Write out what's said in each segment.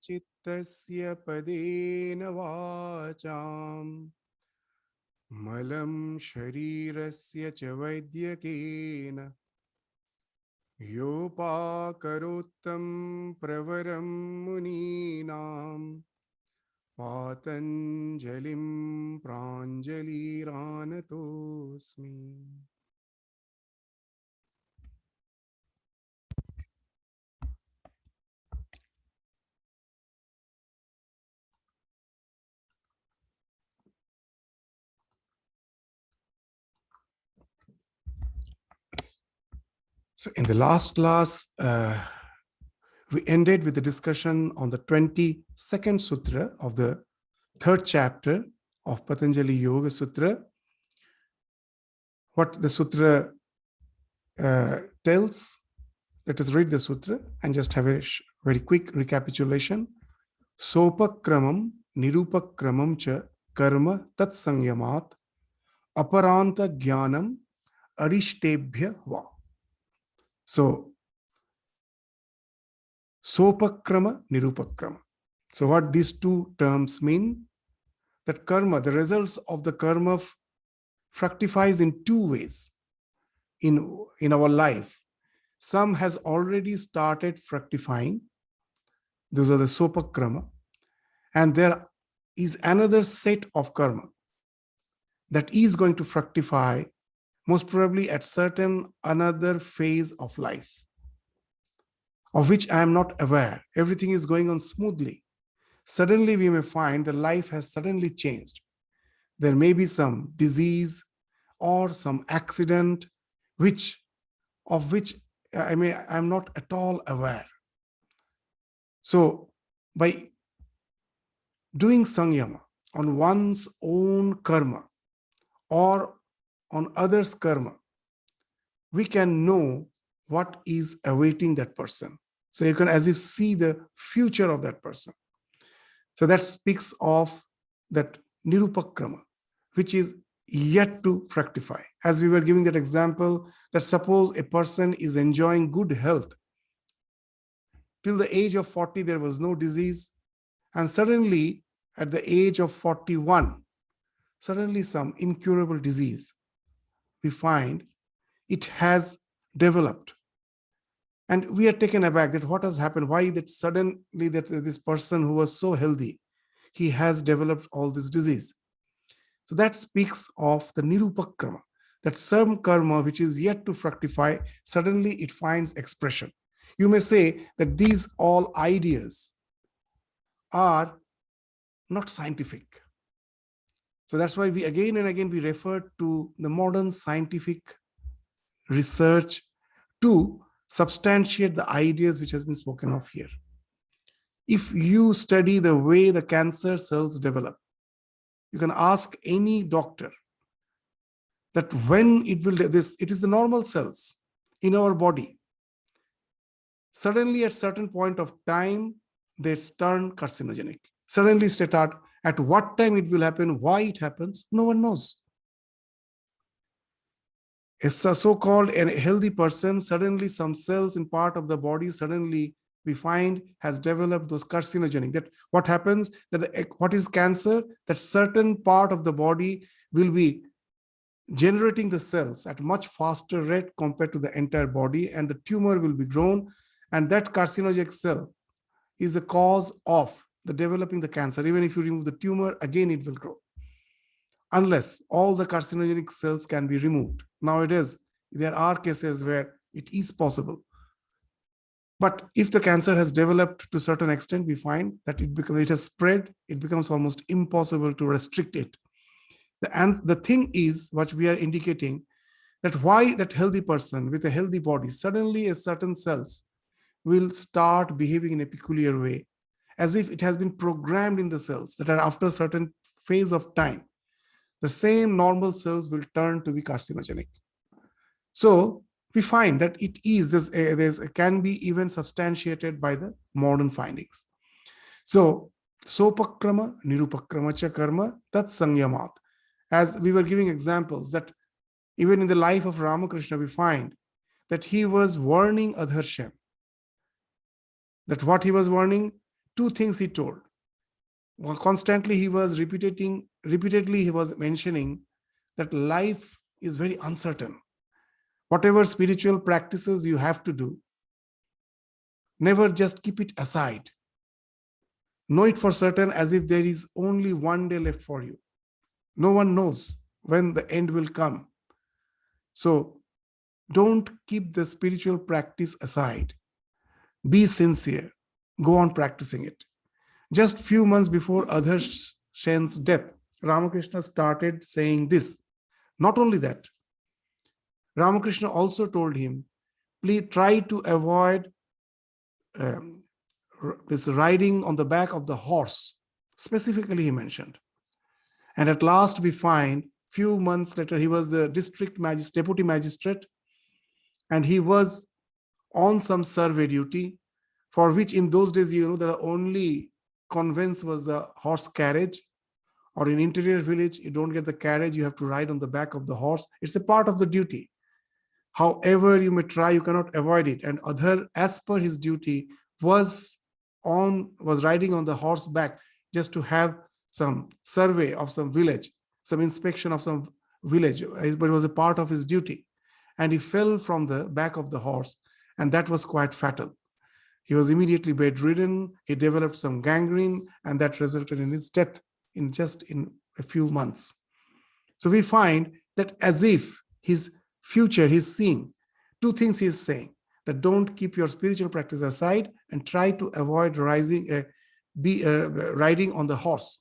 chittasya padena vacham malam sharirasya cha vaidyakena yopakarottam pravaram muninam Patanjalim pranjaliranatosmi. So in the last class, we ended with the discussion on the 22nd sutra of the third chapter of Patanjali Yoga Sutra. What the sutra tells, let us read the sutra and just have a very quick recapitulation. Sopakramam nirupakramam cha karma tat sangyamat aparanta jnanam arishtebhya va. So, sopakrama, nirupakrama. So, what these two terms mean? That karma, the results of the karma fructifies in two ways in our life. Some has already started fructifying. Those are the sopakrama. And there is another set of karma that is going to fructify most probably at certain another phase of life, of which I am not aware. Everything is going on smoothly. Suddenly we may find the life has suddenly changed. There may be some disease or some accident, of which I'm not at all aware. So by doing sangyama on one's own karma or on others' karma, we can know what is awaiting that person. So you can as if see the future of that person. So that speaks of that nirupakrama, which is yet to fructify. As we were giving that example, that suppose a person is enjoying good health. Till the age of 40, there was no disease. And suddenly, at the age of 41, suddenly some incurable disease, we find it has developed. And we are taken aback that what has happened, why that suddenly that this person who was so healthy, he has developed all this disease. So that speaks of the nirupakrama, that some karma which is yet to fructify, suddenly it finds expression. You may say that these all ideas are not scientific. So that's why we again and again we refer to the modern scientific research to substantiate the ideas which has been spoken of here. If you study the way the cancer cells develop, you can ask any doctor that when it will, it is the normal cells in our body. Suddenly at certain point of time, they turn carcinogenic. Suddenly start, at what time it will happen, why it happens, no one knows. A so-called a healthy person, suddenly some cells in part of the body, suddenly we find has developed those carcinogenic. That what happens, that what is cancer, that certain part of the body will be generating the cells at much faster rate compared to the entire body, and the tumor will be grown, and that carcinogenic cell is the cause of the developing the cancer. Even if you remove the tumor, again it will grow, unless all the carcinogenic cells can be removed. Nowadays, there are cases where it is possible. But if the cancer has developed to a certain extent, we find that it has spread, it becomes almost impossible to restrict it. The thing is, what we are indicating, that why that healthy person with a healthy body, suddenly a certain cells will start behaving in a peculiar way, as if it has been programmed in the cells, that are after a certain phase of time, the same normal cells will turn to be carcinogenic. So we find that it is this can be even substantiated by the modern findings. So sopakrama nirupakrama cha karma tat sangyamat. As we were giving examples, that even in the life of Ramakrishna, we find that he was warning Adharshan. That what he was warning, two things he told. Well, constantly repeatedly he was mentioning that life is very uncertain. Whatever spiritual practices you have to do, never just keep it aside. Know it for certain as if there is only one day left for you. No one knows when the end will come. So don't keep the spiritual practice aside. Be sincere. Go on practicing it. Just few months before Adarsh's death, Ramakrishna started saying this. Not only that, Ramakrishna also told him, please try to avoid this riding on the back of the horse. Specifically, he mentioned. And at last we find, few months later, he was the deputy magistrate, and he was on some survey duty, for which in those days, the only conveyance was the horse carriage, or in interior village, you don't get the carriage, you have to ride on the back of the horse. It's a part of the duty. However you may try, you cannot avoid it. And Adhar, as per his duty, was riding on the horse back just to have some survey of some village, some inspection of some village, but it was a part of his duty. And he fell from the back of the horse, and that was quite fatal. He was immediately bedridden, he developed some gangrene, and that resulted in his death in a few months. So we find that as if his future, he's seeing two things he's saying, that don't keep your spiritual practice aside and try to avoid riding on the horse.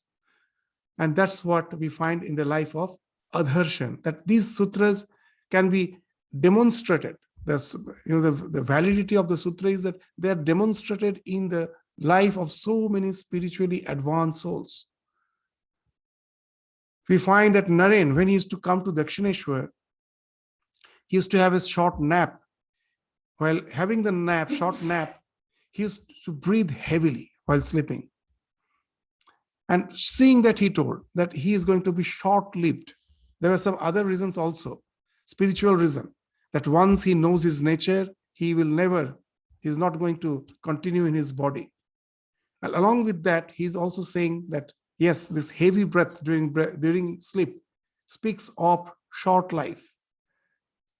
And that's what we find in the life of Adharshan, that these sutras can be demonstrated. The validity of the sutra is that they are demonstrated in the life of so many spiritually advanced souls. We find that Naren, when he used to come to Dakshineshwar, he used to have a short nap. While having the short nap, he used to breathe heavily while sleeping. And seeing that, he told that he is going to be short-lived. There were some other reasons also, spiritual reason, that once he knows his nature, he's not going to continue in his body. And along with that, he's also saying that, yes, this heavy breath during sleep speaks of short life.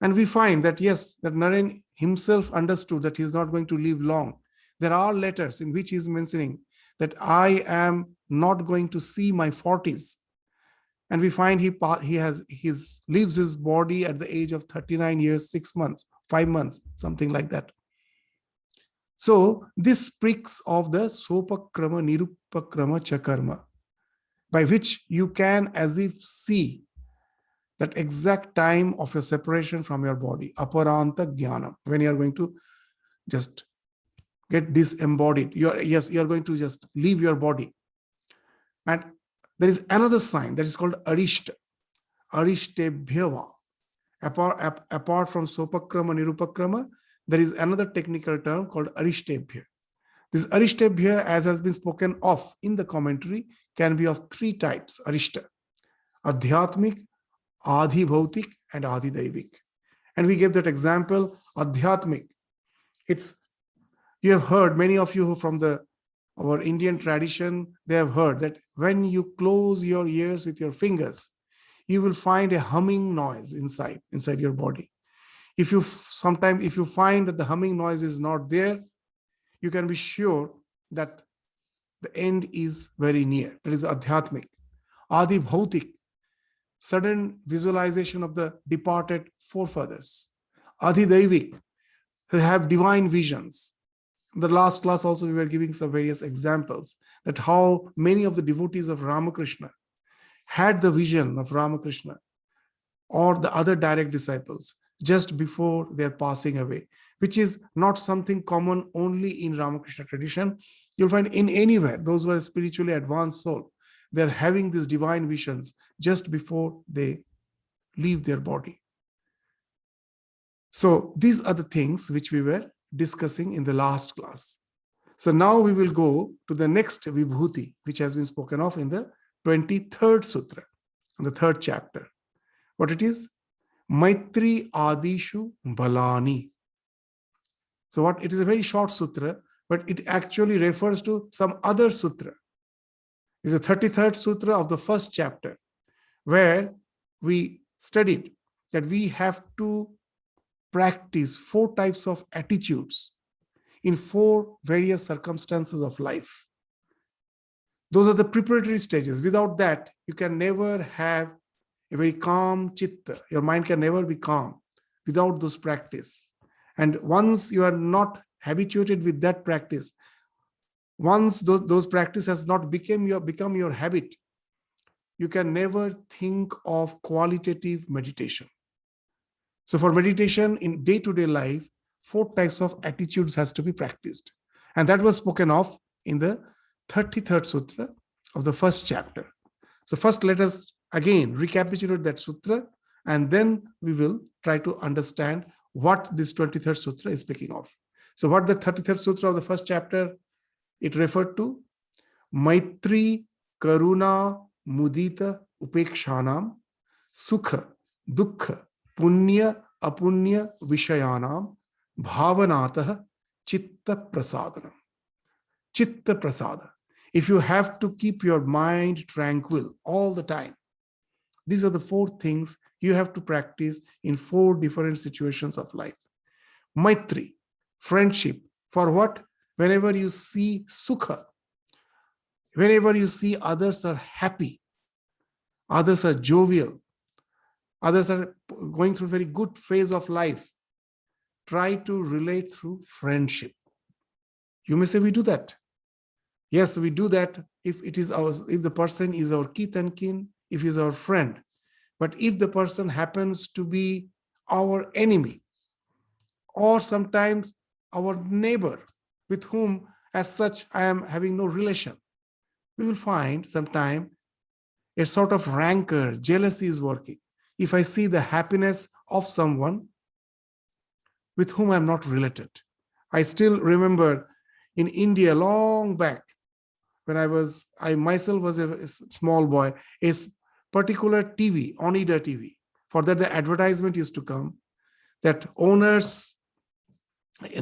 And we find that, yes, that Naren himself understood that he's not going to live long. There are letters in which he's mentioning that I am not going to see my 40s. And we find he leaves his body at the age of 39 years, 6 months, 5 months, something like that. So this speaks of the sopakrama, nirupakrama, chakarma, by which you can as if see that exact time of your separation from your body, aparanta jnanam, when you are going to just get disembodied. You are going to just leave your body. And there is another sign that is called arishta, arishtebhyava. Apart from sopakrama, nirupakrama, there is another technical term called arishtebhya. This arishtebhya, as has been spoken of in the commentary, can be of three types: arishta, adhyatmik, adhibhautik, and adidaivik. And we gave that example, adhyatmik. You have heard, many of you from our Indian tradition, they have heard that when you close your ears with your fingers, you will find a humming noise inside your body. If you find that the humming noise is not there, you can be sure that the end is very near. That is adhyatmik. Adi bhautik, sudden visualization of the departed forefathers. Adi daivik, who have divine visions. In the last class also we were giving some various examples that how many of the devotees of Ramakrishna had the vision of Ramakrishna or the other direct disciples just before their passing away, which is not something common only in Ramakrishna tradition. You'll find in anywhere, those who are spiritually advanced soul, they're having these divine visions just before they leave their body. So these are the things which we were discussing in the last class. So now we will go to the next Vibhuti, which has been spoken of in the 23rd Sutra, in the 3rd chapter. What it is? Maitri Adishu Balani. So what it is, a very short sutra, but it actually refers to some other sutra. It's the 33rd sutra of the first chapter, where we studied that we have to practice 4 types of attitudes in 4 various circumstances of life. Those are the preparatory stages. Without that, you can never have a very calm chitta. Your mind can never be calm without those practice. And once you are not habituated with that practice, once those practice has not become your habit, you can never think of qualitative meditation. So for meditation in day-to-day life, 4 types of attitudes has to be practiced. And that was spoken of in the 33rd sutra of the first chapter. So first let us again recapitulate that sutra, and then we will try to understand what this 23rd sutra is speaking of. So what the 33rd sutra of the first chapter, it referred to Maitri, Karuna, Mudita, Upekshanam, Sukha, Dukkha, Punya, Apunya, Vishayanam, Bhavanatah, Chitta Prasadanam. Chitta Prasada. If you have to keep your mind tranquil all the time, these are the 4 things you have to practice in 4 different situations of life. Maitri, friendship. For what? Whenever you see Sukha, whenever you see others are happy, others are jovial, others are going through a very good phase of life, try to relate through friendship. You may say, we do that. Yes, we do that if the person is our kith and kin, if he is our friend. But if the person happens to be our enemy, or sometimes our neighbor with whom as such I am having no relation, we will find sometime a sort of rancor, jealousy is working. If I see the happiness of someone with whom I am not related. I still remember in India long back, when I myself was a small boy, a particular TV, Onida TV, for that the advertisement used to come, that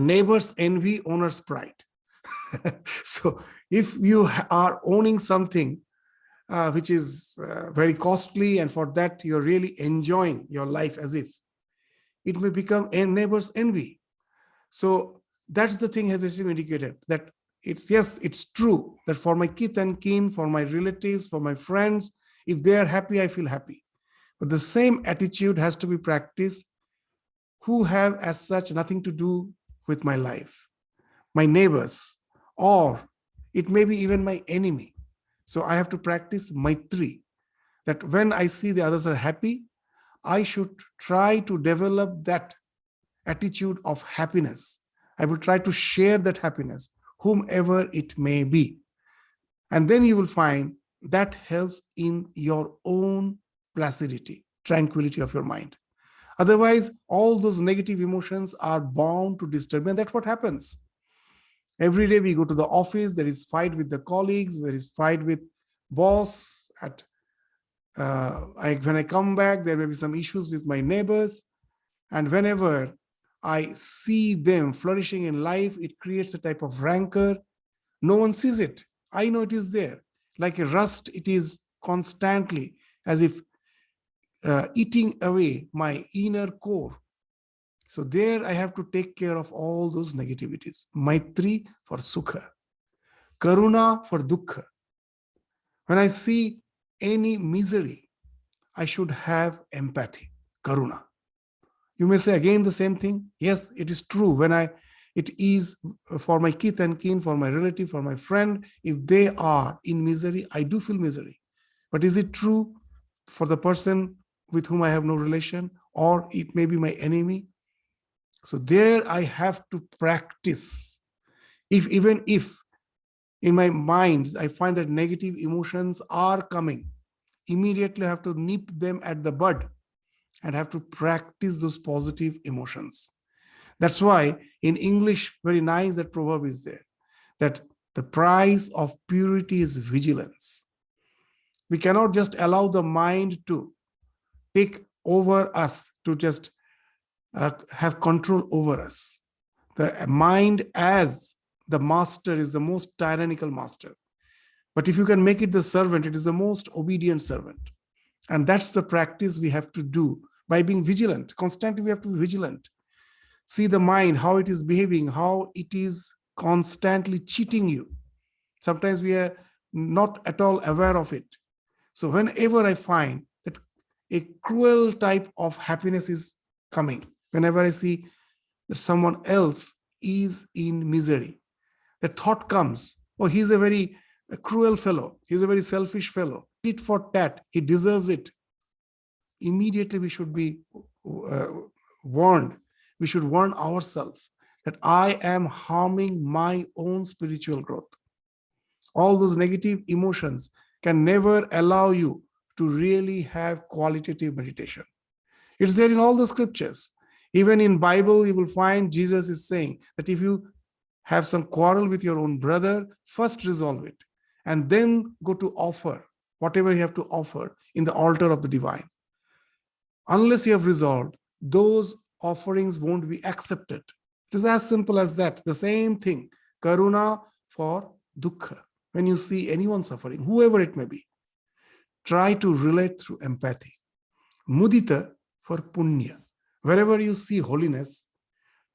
neighbors envy, owner's pride. So if you are owning something which is very costly, and for that you're really enjoying your life as if, it may become a neighbor's envy. So that's the thing has been indicated, that it's true that for my kith and kin, for my relatives, for my friends, if they are happy, I feel happy. But the same attitude has to be practiced who have as such nothing to do with my life, my neighbors, or it may be even my enemy. So I have to practice Maitri, that when I see the others are happy, I should try to develop that attitude of happiness. I will try to share that happiness, whomever it may be. And then you will find that helps in your own placidity, tranquility of your mind. Otherwise, all those negative emotions are bound to disturb, and that's what happens. Every day we go to the office, there is fight with the colleagues, there is fight with boss. When I come back, there may be some issues with my neighbors. And whenever I see them flourishing in life, it creates a type of rancor. No one sees it. I know it is there. Like a rust, it is constantly as if eating away my inner core. So there I have to take care of all those negativities. Maitri for Sukha. Karuna for Dukkha. When I see any misery, I should have empathy, Karuna. You may say again the same thing. Yes, it is true. It is for my kith and kin, for my relative, for my friend, if they are in misery, I do feel misery. But is it true for the person with whom I have no relation, or it may be my enemy? So there I have to practice. Even if in my mind I find that negative emotions are coming, immediately I have to nip them at the bud and have to practice those positive emotions. That's why in English, very nice that proverb is there, that the price of purity is vigilance. We cannot just allow the mind to take over us, to just have control over us. The mind as the master is the most tyrannical master. But if you can make it the servant, it is the most obedient servant. And that's the practice we have to do by being vigilant. Constantly, we have to be vigilant. See the mind, how it is behaving, how it is constantly cheating you. Sometimes we are not at all aware of it. So whenever I find that a cruel type of happiness is coming, whenever I see that someone else is in misery, the thought comes, oh, he's a very cruel fellow. He's a very selfish fellow. Tit for tat. He deserves it. Immediately we should be warned. We should warn ourselves that I am harming my own spiritual growth. All those negative emotions can never allow you to really have qualitative meditation. It's there in all the scriptures. Even in Bible, you will find Jesus is saying that if you have some quarrel with your own brother, first resolve it, and then go to offer whatever you have to offer in the altar of the divine. Unless you have resolved, those offerings won't be accepted. It is as simple as that. The same thing, karuna for dukkha. When you see anyone suffering, whoever it may be, try to relate through empathy. Mudita for punya. Wherever you see holiness,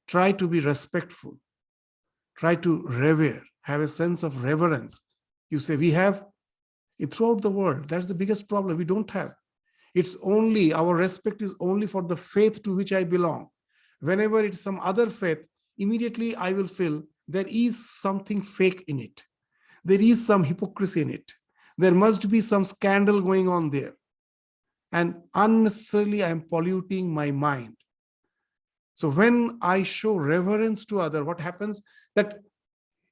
try to be respectful. Try to revere, have a sense of reverence. You say, we have it throughout the world. That's the biggest problem. We don't have. It's only, our respect is only for the faith to which I belong. Whenever it's some other faith, immediately I will feel there is something fake in it. There is some hypocrisy in it. There must be some scandal going on there. And unnecessarily I am polluting my mind. So when I show reverence to others, what happens? That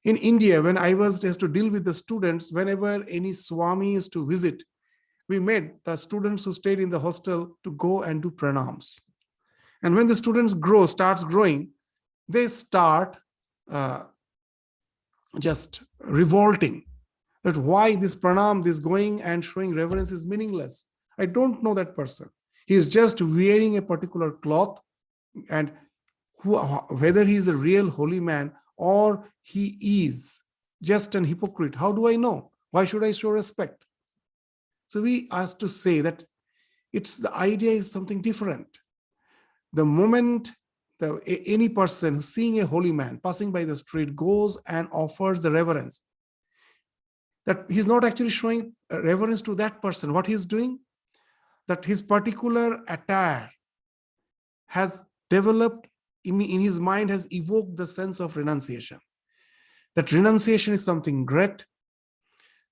in India, when I was just to deal with the students, whenever any Swami is to visit, we made the students who stayed in the hostel to go and do pranams. And when the students starts growing, they start just revolting that why this pranam, this going and showing reverence is meaningless. I don't know that person. He is just wearing a particular cloth, and whether he is a real holy man or he is just an hypocrite, how do I know? Why should I show respect? So we ask to say that the idea is something different. The moment any person who's seeing a holy man passing by the street goes and offers the reverence, that he's not actually showing reverence to that person. What he's doing, that his particular attire has developed in his mind, has evoked the sense of renunciation. That renunciation is something great.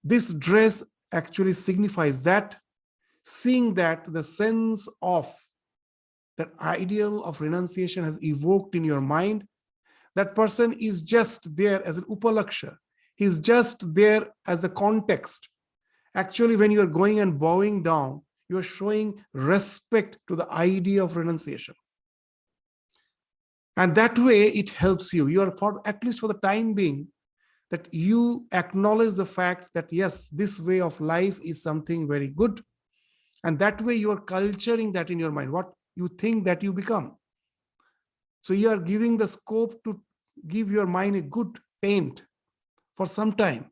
This dress actually signifies that. Seeing that the sense of that ideal of renunciation has evoked in your mind, that person is just there as an upalaksha. He's just there as the context. Actually, when you are going and bowing down, you are showing respect to the idea of renunciation. And that way it helps you. You are, at least for the time being, that you acknowledge the fact that yes, this way of life is something very good. And that way you are culturing that in your mind, what you think that you become. So you are giving the scope to give your mind a good paint for some time.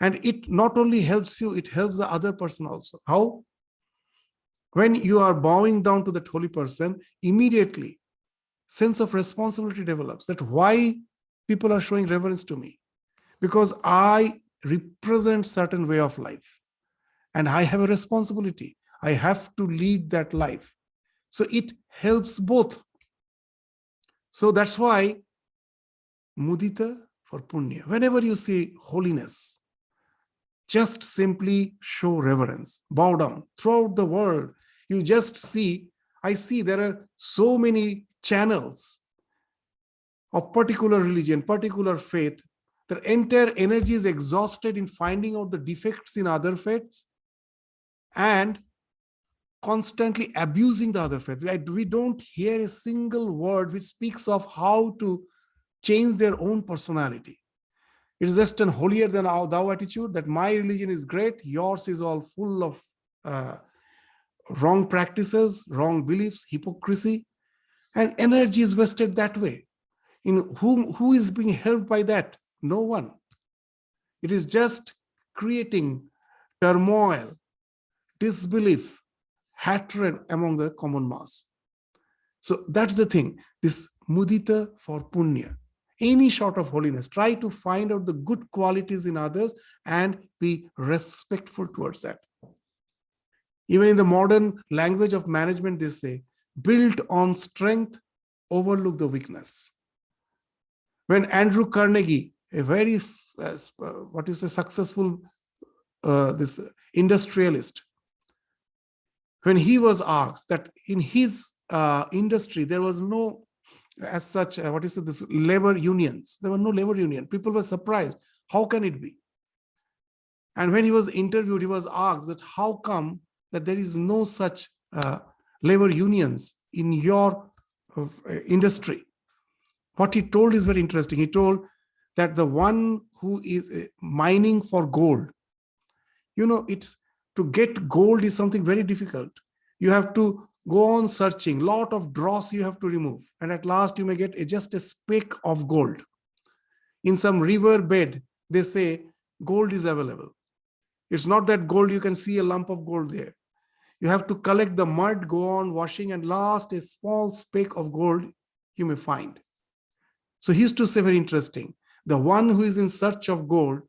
And it not only helps you, it helps the other person also. How? When you are bowing down to that holy person, immediately sense of responsibility develops. That why people are showing reverence to me? Because I represent certain way of life. And I have a responsibility. I have to lead that life. So it helps both. So that's why mudita for punya. Whenever you see holiness, just simply show reverence, bow down. Throughout the world, you just see, I see there are so many channels of particular religion, particular faith. Their entire energy is exhausted in finding out the defects in other faiths and constantly abusing the other faiths. We don't hear a single word which speaks of how to change their own personality. It's just an holier than thou attitude, that my religion is great, yours is all full of wrong practices, wrong beliefs, hypocrisy, and energy is wasted that way. In who is being helped by that? No one. It is just creating turmoil, disbelief, hatred among the common mass. So that's the thing. This mudita for punya. Any sort of holiness, try to find out the good qualities in others and be respectful towards that. Even in the modern language of management, they say, built on strength, overlook the weakness. When Andrew Carnegie, a very successful this industrialist, when he was asked that in his industry there was no as such this labor unions, there were no labor union. People were surprised. How can it be? And when he was interviewed, he was asked that how come that there is no such labor unions in your industry? What he told is very interesting. He told that the one who is mining for gold, it's to get gold is something very difficult. You have to go on searching, lot of dross you have to remove, and at last you may get just a speck of gold. In some river bed, they say gold is available. It's not that gold, you can see a lump of gold there. You have to collect the mud, go on washing, and last a small speck of gold you may find. So he used to say, very interesting, the one who is in search of gold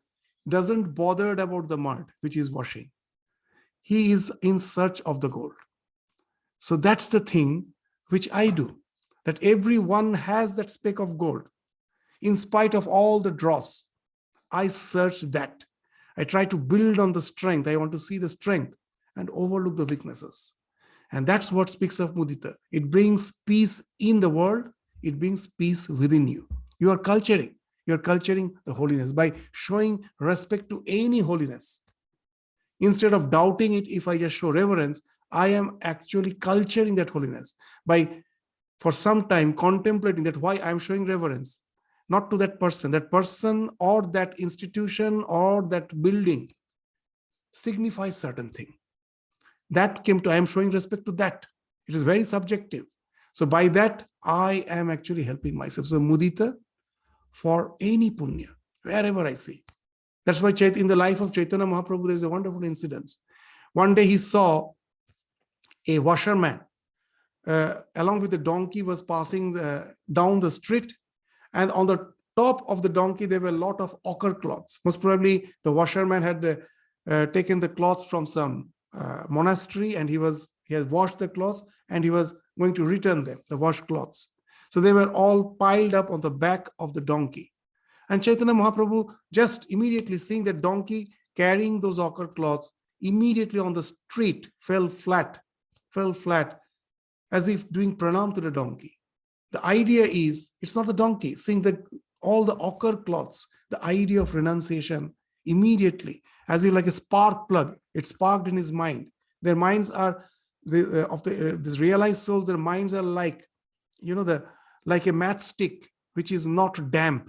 doesn't bother about the mud which is washing. He is in search of the gold. So that's the thing which I do, that everyone has that speck of gold. In spite of all the dross, I search that. I try to build on the strength. I want to see the strength and overlook the weaknesses. And that's what speaks of mudita. It brings peace in the world. It brings peace within you. You are culturing. You're culturing the holiness by showing respect to any holiness. Instead of doubting it, if I just show reverence, I am actually culturing that holiness by, for some time, contemplating that why I'm showing reverence, not to that person or that institution or that building signifies certain thing. That came to, I am showing respect to that. It is very subjective. So by that, I am actually helping myself. So mudita for any punya, wherever I see. That's why in the life of Chaitanya Mahaprabhu, there is a wonderful incident. One day he saw a washerman along with the donkey was passing down the street, and on the top of the donkey there were a lot of ochre cloths. Most probably the washerman had taken the cloths from some monastery, and he had washed the cloths and he was going to return them, the washed cloths. So they were all piled up on the back of the donkey. And Chaitanya Mahaprabhu, just immediately seeing the donkey carrying those ochre cloths, immediately on the street fell flat, as if doing pranam to the donkey. The idea is, it's not the donkey, seeing all the ochre cloths, the idea of renunciation, immediately, as if like a spark plug, it sparked in his mind. Their minds are, this realized soul, their minds are like, like a matchstick, which is not damp.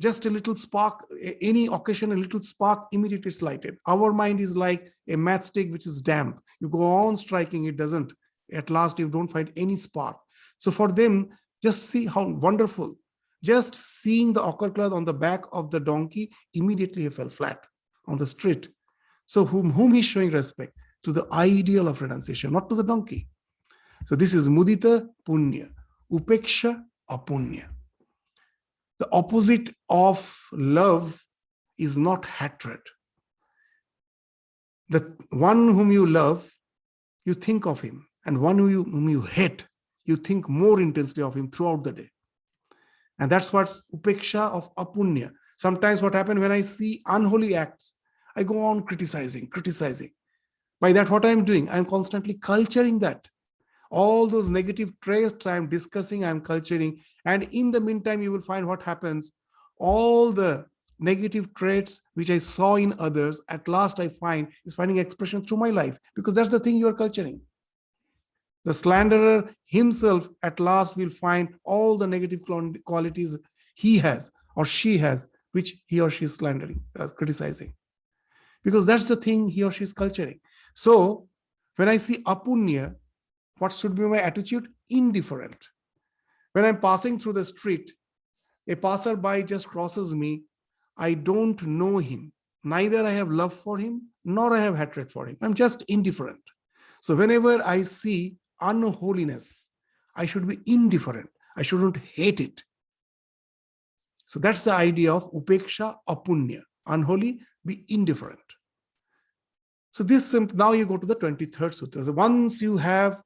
Just a little spark, any occasion, a little spark, immediately it's lighted. Our mind is like a matchstick which is damp. You go on striking, it doesn't. At last, you don't find any spark. So for them, just see how wonderful. Just seeing the ochre cloth on the back of the donkey, immediately he fell flat on the street. So whom he's showing respect? To the ideal of renunciation, not to the donkey. So this is mudita punya, upeksha apunya. The opposite of love is not hatred. The one whom you love, you think of him, and one whom you hate, you think more intensely of him throughout the day. And that's what's upeksha of apunya. Sometimes what happens when I see unholy acts, I go on criticizing. By that, what I'm doing, I'm constantly culturing that. All those negative traits I'm discussing, I'm culturing. And in the meantime, you will find what happens. All the negative traits which I saw in others, at last I find is finding expression through my life, because that's the thing you are culturing. The slanderer himself at last will find all the negative qualities he has or she has, which he or she is slandering, criticizing. Because that's the thing he or she is culturing. So when I see apunya, what should be my attitude? Indifferent. When I'm passing through the street, A passerby just crosses me. I don't know him. Neither I have love for him, nor I have hatred for him. I'm just indifferent. So whenever I see unholiness, I should be indifferent. I shouldn't hate it. So that's the idea of upeksha apunya. Unholy, be indifferent. So this, now you go to the 23rd sutra. So once you have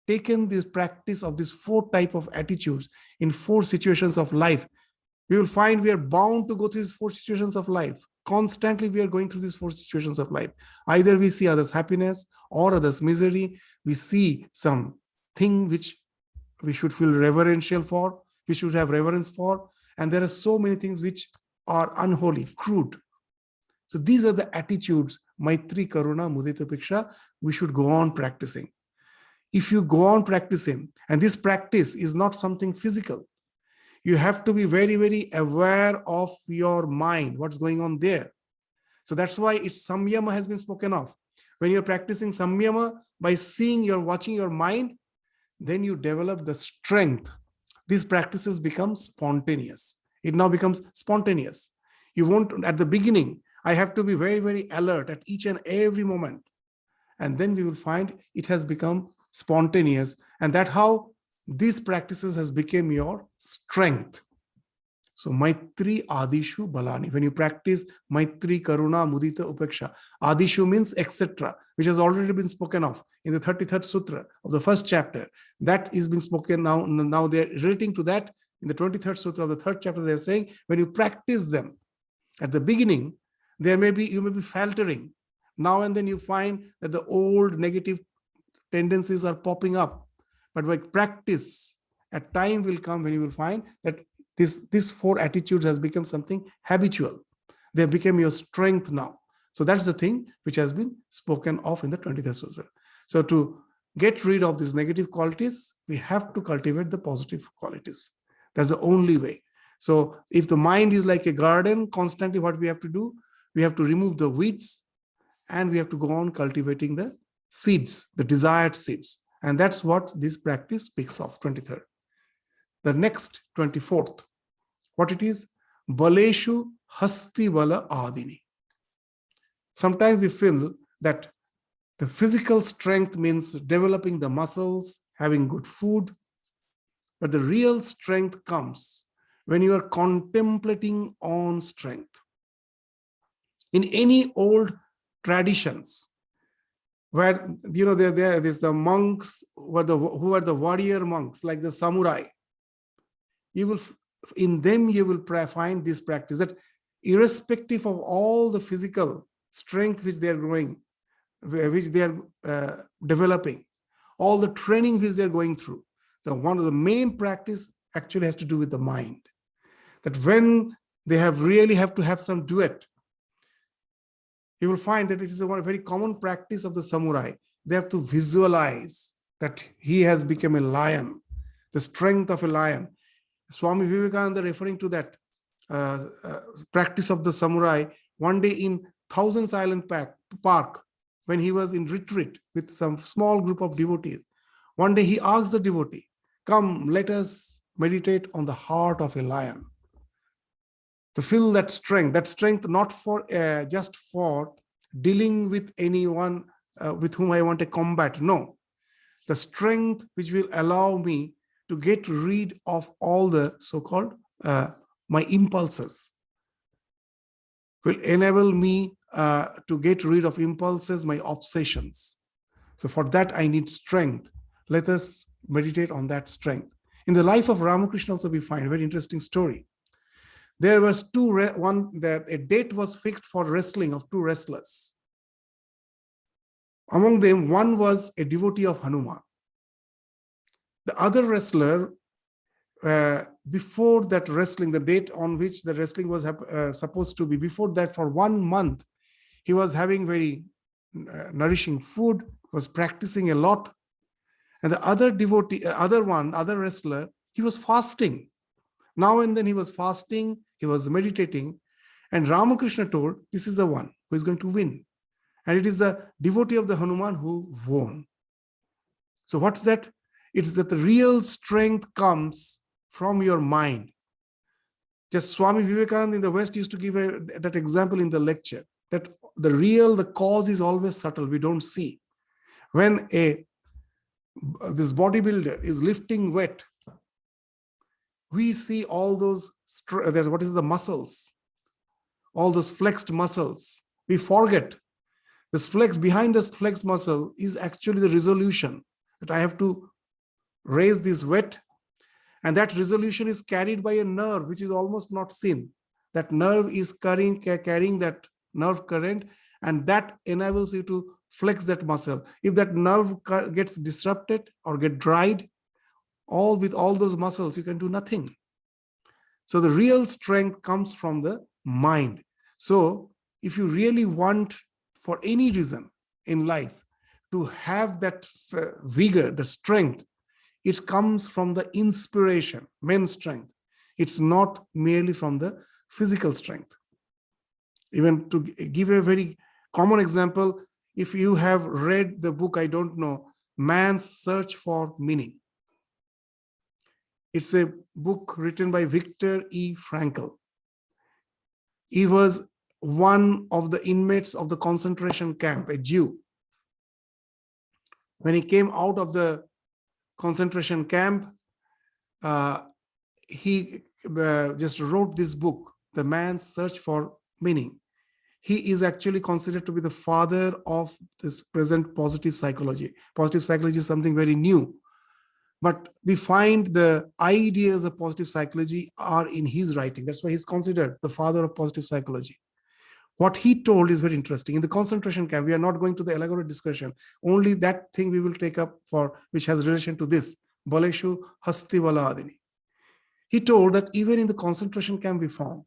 taken this practice of these 4 type of attitudes in 4 situations of life, we will find we are bound to go through these 4 situations of life. Constantly we are going through these 4 situations of life. Either we see others' happiness or others' misery. We see something which we should feel reverential for, we should have reverence for. And there are so many things which are unholy, crude. So these are the attitudes, Maitri, Karuna, Mudita, Upeksha, we should go on practicing. If you go on practicing, and this practice is not something physical, you have to be very, very aware of your mind, what's going on there. So that's why it's samyama has been spoken of. When you're practicing samyama, by seeing, you're watching your mind, then you develop the strength. These practices become spontaneous. It now becomes spontaneous. You won't, at the beginning, I have to be very, very alert at each and every moment. And then we will find it has become spontaneous. And that's how these practices has become your strength. So Maitri Adishu Balani. When you practice Maitri, Karuna, Mudita, Upeksha, Adishu means etc., which has already been spoken of in the 33rd Sutra of the first chapter. That is being spoken now. Now they're relating to that in the 23rd Sutra of the 3rd chapter. They're saying when you practice them at the beginning, you may be faltering. Now and then you find that the old negative tendencies are popping up. But by practice, a time will come when you will find that these 4 attitudes has become something habitual. They have become your strength now. So that's the thing which has been spoken of in the 23rd Sutra. So to get rid of these negative qualities, we have to cultivate the positive qualities. That's the only way. So if the mind is like a garden, constantly what we have to do, we have to remove the weeds and we have to go on cultivating the seeds, the desired seeds. And that's what this practice speaks of, 23rd. The next, 24th, what it is? Baleshu hasti bala adini. Sometimes we feel that the physical strength means developing the muscles, having good food. But the real strength comes when you are contemplating on strength. In any old traditions, where there's the monks who are the warrior monks, like the samurai, in them you will find this practice, that irrespective of all the physical strength which they are growing, which they are developing, all the training which they are going through, one of the main practice actually has to do with the mind. That when they really have to have some duet, you will find that it is a very common practice of the samurai. They have to visualize that he has become a lion, the strength of a lion. Swami Vivekananda, referring to that practice of the samurai, one day in Thousand Island Park, when he was in retreat with some small group of devotees, one day he asked the devotee, "Come, let us meditate on the heart of a lion." To feel that strength not for just for dealing with anyone with whom I want to combat. No, the strength which will allow me to get rid of all the so-called my impulses, will enable me to get rid of impulses, my obsessions. So for that I need strength. Let us meditate on that strength. In the life of Ramakrishna also we find a very interesting story. There was a date was fixed for wrestling of 2 wrestlers. Among them, one was a devotee of Hanuman. The other wrestler, before that wrestling, the date on which the wrestling was supposed to be, before that for 1 month, he was having very nourishing food, was practicing a lot. And the other devotee, other wrestler, he was fasting. Now and then he was fasting, he was meditating, and Ramakrishna told, this is the one who is going to win. And it is the devotee of the Hanuman who won. So what's that? It's that the real strength comes from your mind. Just Swami Vivekananda in the West used to give that example in the lecture, that the cause is always subtle. We don't see. When this bodybuilder is lifting weight, we see all those, what is the muscles, all those flexed muscles. We forget behind this flexed muscle is actually the resolution that I have to raise this weight. And that resolution is carried by a nerve, which is almost not seen. That nerve is carrying that nerve current, and that enables you to flex that muscle. If that nerve gets disrupted or get dried, with all those muscles, you can do nothing. So the real strength comes from the mind. So if you really want, for any reason in life, to have that vigor, the strength, it comes from the inspiration, main strength. It's not merely from the physical strength. Even to give a very common example, if you have read the book, I don't know, Man's Search for Meaning. It's a book written by Viktor E. Frankl. He was one of the inmates of the concentration camp, a Jew. When he came out of the concentration camp, he just wrote this book, The Man's Search for Meaning. He is actually considered to be the father of this present positive psychology. Positive psychology is something very new, but we find the ideas of positive psychology are in his writing. That's why he's considered the father of positive psychology. What he told is very interesting. In the concentration camp, we are not going to the elaborate discussion. Only that thing we will take up for, which has relation to this. Baleshu Hasti Baladini. He told that even in the concentration camp we found,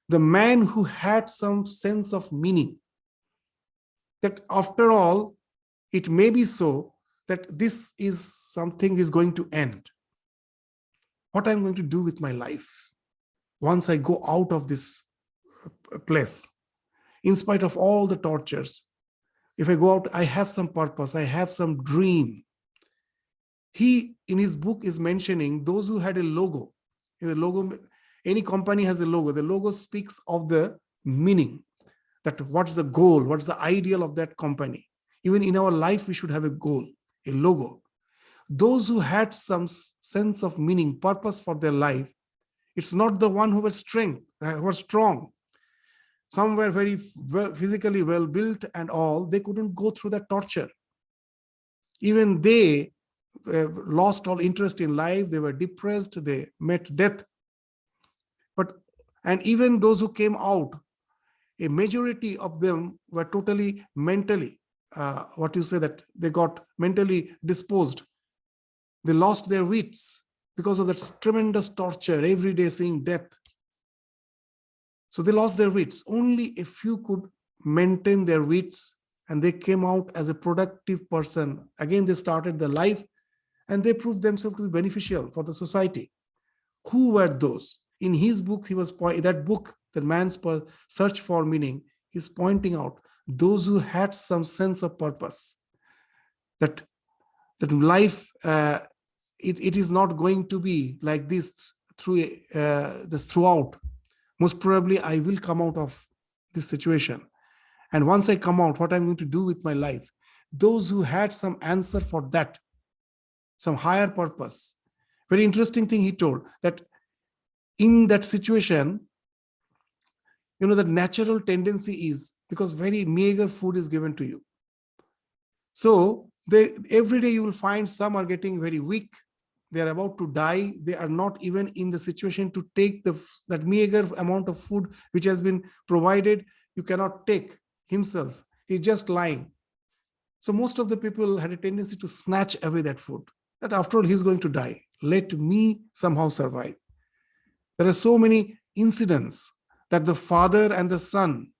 the man who had some sense of meaning, that after all, it may be so that this is something is going to end. What I'm going to do with my life once I go out of this place, in spite of all the tortures, if I go out, I have some purpose, I have some dream. He, in his book, is mentioning those who had a logo. The logo, any company has a logo. The logo speaks of the meaning, that what's the goal, what's the ideal of that company. Even in our life, we should have a goal, a logo. Those who had some sense of meaning, purpose for their life, it's not the one who was strong. Some were very physically well built and all, they couldn't go through that torture. Even they lost all interest in life, they were depressed, they met death. And even those who came out, a majority of them were totally mentally, that they got mentally disposed. They lost their wits because of that tremendous torture, every day seeing death. So they lost their wits. Only a few could maintain their wits, and they came out as a productive person. Again, they started their life, and they proved themselves to be beneficial for the society. Who were those? In his book, that book, The Man's Search for Meaning, he's pointing out those who had some sense of purpose, that life, it is not going to be like this throughout. Most probably, I will come out of this situation. And once I come out, what I'm going to do with my life? Those who had some answer for that, some higher purpose. Very interesting thing he told, that in that situation, the natural tendency is, because very meager food is given to you. So every day you will find some are getting very weak. They are about to die. They are not even in the situation to take that meager amount of food which has been provided. You cannot take himself. He's just lying. So most of the people had a tendency to snatch away that food. That after all, he's going to die. Let me somehow survive. There are so many incidents that the father and the son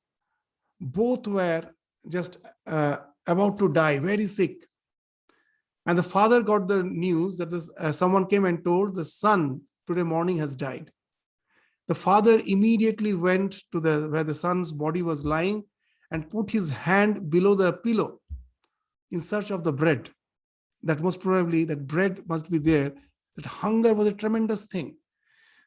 both were just about to die, very sick. And the father got the news that someone came and told the son today morning has died. The father immediately went to where the son's body was lying and put his hand below the pillow in search of the bread. That most probably that bread must be there. That hunger was a tremendous thing.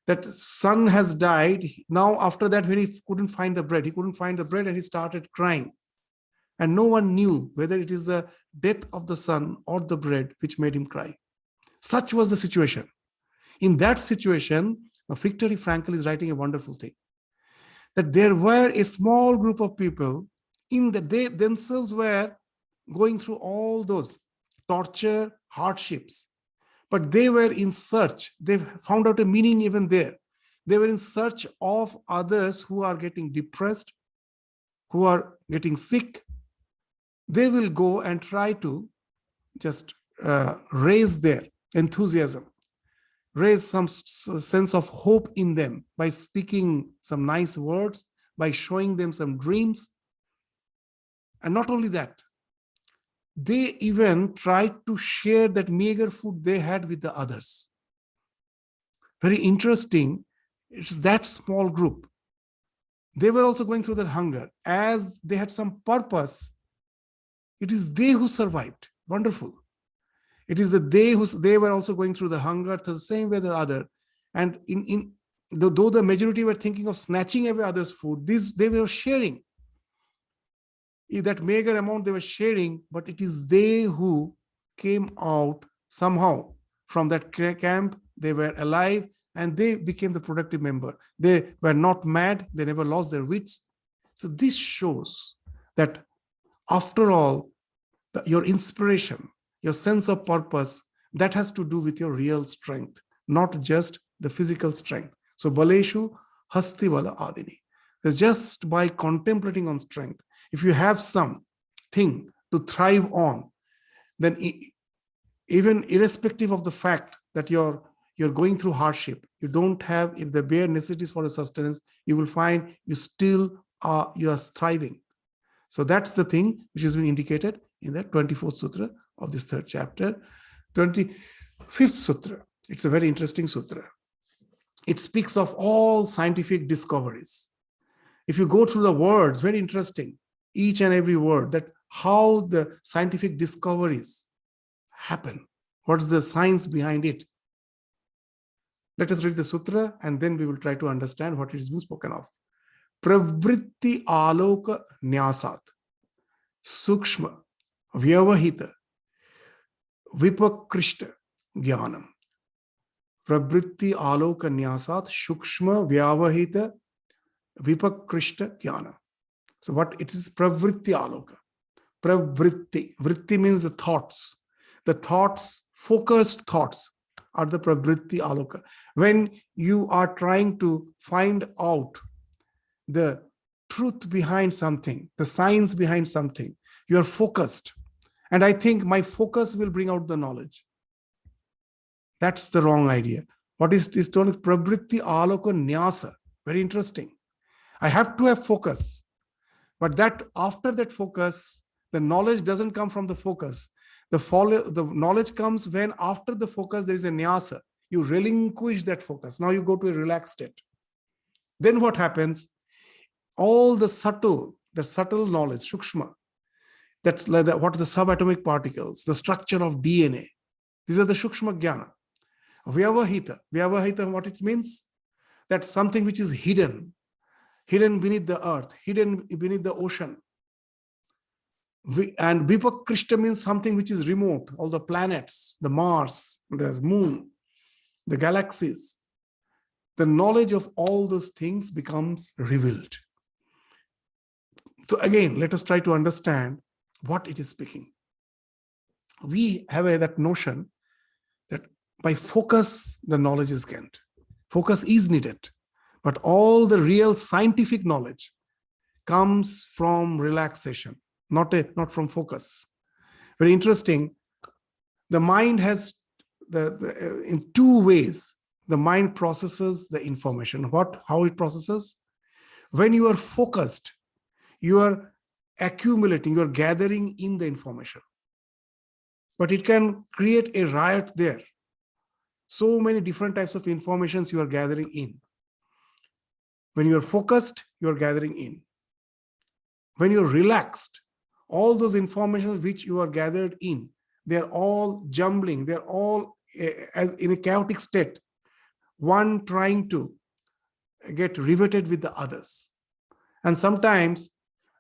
that son has died. Now, after that, when he couldn't find the bread, and he started crying. And no one knew whether it is the death of the son or the bread which made him cry. Such was the situation. In that situation, Viktor Frankl is writing a wonderful thing, that there were a small group of people in that they themselves were going through all those torture, hardships, but they were in search. They found out a meaning even there. They were in search of others who are getting depressed, who are getting sick. They will go and try to just raise their enthusiasm, raise some sense of hope in them by speaking some nice words, by showing them some dreams. And not only that, they even tried to share that meager food they had with the others. Very interesting. It's that small group. They were also going through that hunger. As they had some purpose, it is they who survived. Wonderful. It is that they were also going through the hunger the same way the other. And though the majority were thinking of snatching away others' food, they were sharing. That meager amount they were sharing, but it is they who came out somehow from that camp. They were alive and they became the productive member. They were not mad. They never lost their wits. So this shows that after all, your inspiration, your sense of purpose, that has to do with your real strength, not just the physical strength. So Baleshu Hasti Bala Adini. It's just by contemplating on strength. If you have something to thrive on, then even irrespective of the fact that you're going through hardship, you don't have, if the bare necessities for a sustenance, you will find you are thriving. So that's the thing which has been indicated in the 24th Sutra of this third chapter. 25th Sutra, it's a very interesting sutra. It speaks of all scientific discoveries. If you go through the words, very interesting, each and every word, that how the scientific discoveries happen. What's the science behind it? Let us read the sutra and then we will try to understand what is being spoken of. Pravritti aloka nyasat sukshma vyavahita vipakrishta jnanam. Pravritti aloka nyasat sukshma vyavahita vipakrishta jnanam. So what it is, pravritti aloka. Pravritti. Vritti means the thoughts. The thoughts, focused thoughts, are the pravritti aloka. When you are trying to find out the truth behind something, the science behind something, you are focused. And I think my focus will bring out the knowledge. That's the wrong idea. What is this term? Pravritti aloka nyasa. Very interesting. I have to have focus. But that after that focus, the knowledge doesn't come from the focus. The knowledge comes when after the focus, there is a nyasa. You relinquish that focus. Now you go to a relaxed state. Then what happens? All the subtle knowledge, shukshma, that's like what are the subatomic particles, the structure of DNA. These are the shukshma jnana. Vyavahita. Vyavahita, what it means? That's something which is hidden beneath the earth, hidden beneath the ocean. And Vipakrishta means something which is remote, all the planets, the Mars, the moon, the galaxies. The knowledge of all those things becomes revealed. So again, let us try to understand what it is speaking. We have that notion that by focus, the knowledge is gained. Focus is needed. But all the real scientific knowledge comes from relaxation, not from focus. Very interesting. The mind has in two ways, the mind processes the information. How it processes? When you are focused, you are accumulating, you are gathering in the information. But it can create a riot there. So many different types of informations you are gathering in. When you are focused, you are gathering in. When you're relaxed, all those information which you are gathered in, they're all jumbling, they're all as in a chaotic state. one trying to get riveted with the others. And sometimes